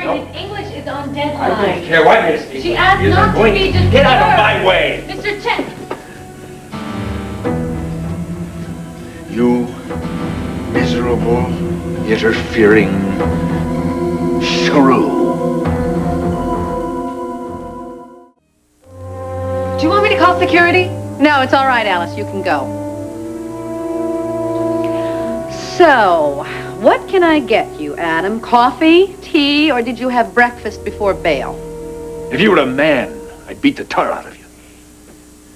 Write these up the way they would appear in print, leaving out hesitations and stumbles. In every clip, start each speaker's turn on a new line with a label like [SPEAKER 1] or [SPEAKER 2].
[SPEAKER 1] sorry, his English is on deadline.
[SPEAKER 2] I don't care what his English
[SPEAKER 1] She asked
[SPEAKER 2] is.
[SPEAKER 1] not to be disturbed.
[SPEAKER 2] Get out of my way!
[SPEAKER 1] Mr. Chen.
[SPEAKER 2] You miserable, interfering shrew.
[SPEAKER 3] Do you want me to call security? No, it's all right, Alice. You can go. So, what can I get you, Adam? Coffee, tea, or did you have breakfast before bail?
[SPEAKER 2] If you were a man, I'd beat the tar out of you.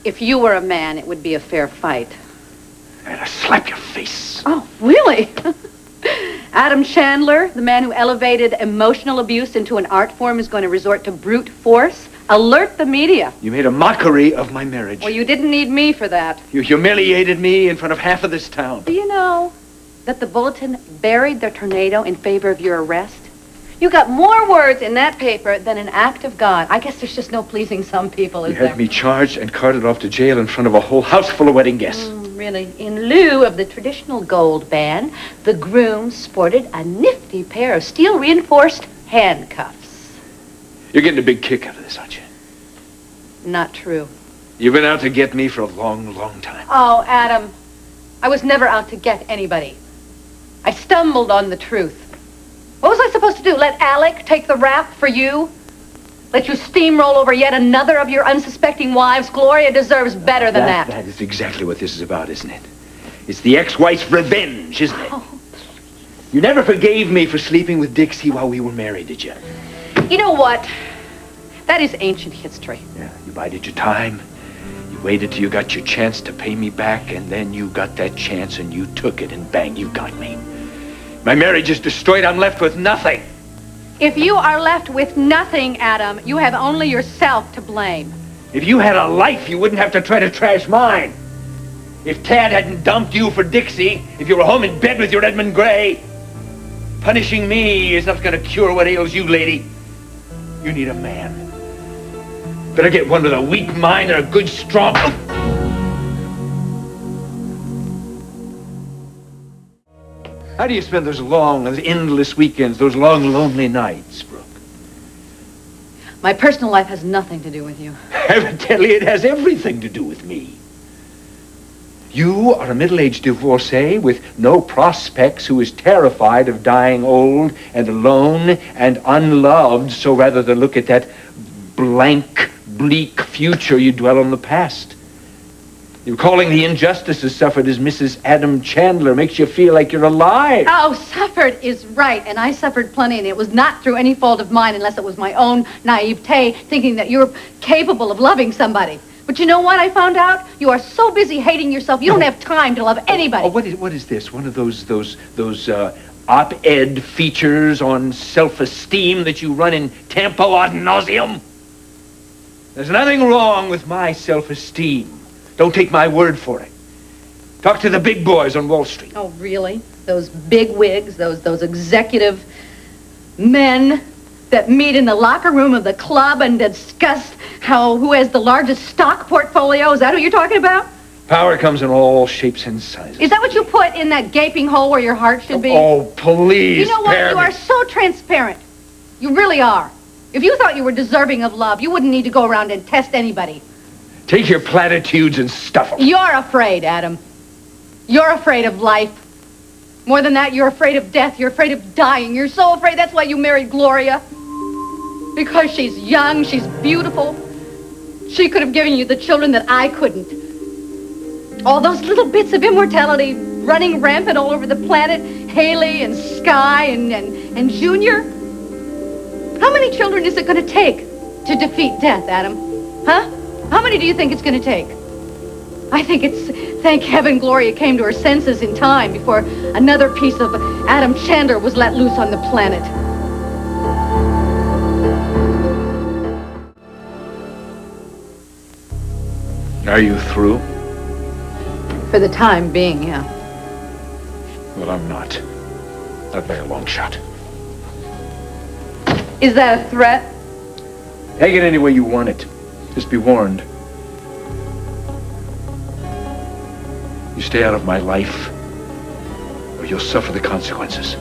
[SPEAKER 3] If you were a man, it would be a fair fight.
[SPEAKER 2] And I'd slap your face.
[SPEAKER 3] Oh, really? Adam Chandler, the man who elevated emotional abuse into an art form, is going to resort to brute force? Alert the media.
[SPEAKER 2] You made a mockery of my marriage.
[SPEAKER 3] Well, you didn't need me for that.
[SPEAKER 2] You humiliated me in front of half of this town.
[SPEAKER 3] Do you know that the Bulletin buried the tornado in favor of your arrest? You got more words in that paper than an act of God. I guess there's just no pleasing some people, is there?
[SPEAKER 2] You had me charged and carted off to jail in front of a whole house full of wedding guests.
[SPEAKER 3] Really. In lieu of the traditional gold band, the groom sported a nifty pair of steel-reinforced handcuffs.
[SPEAKER 2] You're getting a big kick out of this, aren't you?
[SPEAKER 3] Not true.
[SPEAKER 2] You've been out to get me for a long, long time.
[SPEAKER 3] Oh, Adam, I was never out to get anybody. I stumbled on the truth. What was I supposed to do? Let Alec take the rap for you? Let you steamroll over yet another of your unsuspecting wives? Gloria deserves better than that.
[SPEAKER 2] That is exactly what this is about, isn't it? It's the ex-wife's revenge, isn't it?
[SPEAKER 3] Oh.
[SPEAKER 2] You never forgave me for sleeping with Dixie while we were married, did you?
[SPEAKER 3] You know what? That is ancient history.
[SPEAKER 2] Yeah, you bided your time. You waited till you got your chance to pay me back, and then you got that chance and you took it, and bang, you got me. My marriage is destroyed. I'm left with nothing.
[SPEAKER 3] If you are left with nothing, Adam, you have only yourself to blame.
[SPEAKER 2] If you had a life, you wouldn't have to try to trash mine. If Tad hadn't dumped you for Dixie, if you were home in bed with your Edmund Gray, punishing me is not going to cure what ails you, lady. You need a man. Better get one with a weak mind and a good, strong... How do you spend those long, those endless weekends, those long, lonely nights, Brooke?
[SPEAKER 3] My personal life has nothing to do with you.
[SPEAKER 2] Evidently, it has everything to do with me. You are a middle-aged divorcee with no prospects who is terrified of dying old and alone and unloved, so rather than look at that blank, bleak future, you dwell on the past. You're calling the injustices suffered as Mrs. Adam Chandler makes you feel like you're alive.
[SPEAKER 3] Oh, suffered is right, and I suffered plenty, and it was not through any fault of mine unless it was my own naivete, thinking that you're capable of loving somebody. But you know what I found out? You are so busy hating yourself, you don't have time to love anybody.
[SPEAKER 2] Oh, what is this? One of those op-ed features on self-esteem that you run in tempo ad nauseum? There's nothing wrong with my self-esteem. Don't take my word for it. Talk to the big boys on Wall Street.
[SPEAKER 3] Oh, really? Those big wigs, those executive men that meet in the locker room of the club and discuss who has the largest stock portfolio? Is that what you're talking about?
[SPEAKER 2] Power comes in all shapes and sizes.
[SPEAKER 3] Is that what you put in that gaping hole where your heart should be?
[SPEAKER 2] Oh, please.
[SPEAKER 3] You know what? You are so transparent. You really are. If you thought you were deserving of love, you wouldn't need to go around and test anybody.
[SPEAKER 2] Take your platitudes and stuff them.
[SPEAKER 3] You're afraid, Adam. You're afraid of life. More than that, you're afraid of death. You're afraid of dying. You're so afraid that's why you married Gloria. Because she's young, she's beautiful. She could have given you the children that I couldn't. All those little bits of immortality running rampant all over the planet. Haley and Sky and Junior. How many children is it going to take to defeat death, Adam? Huh? How many do you think it's going to take? I think it's, thank heaven Gloria came to her senses in time before another piece of Adam Chandler was let loose on the planet.
[SPEAKER 2] Are you through?
[SPEAKER 3] For the time being, yeah.
[SPEAKER 2] Well, I'm not. Not by a long shot.
[SPEAKER 3] Is that a threat?
[SPEAKER 2] Take it any way you want it. Just be warned. You stay out of my life, or you'll suffer the consequences.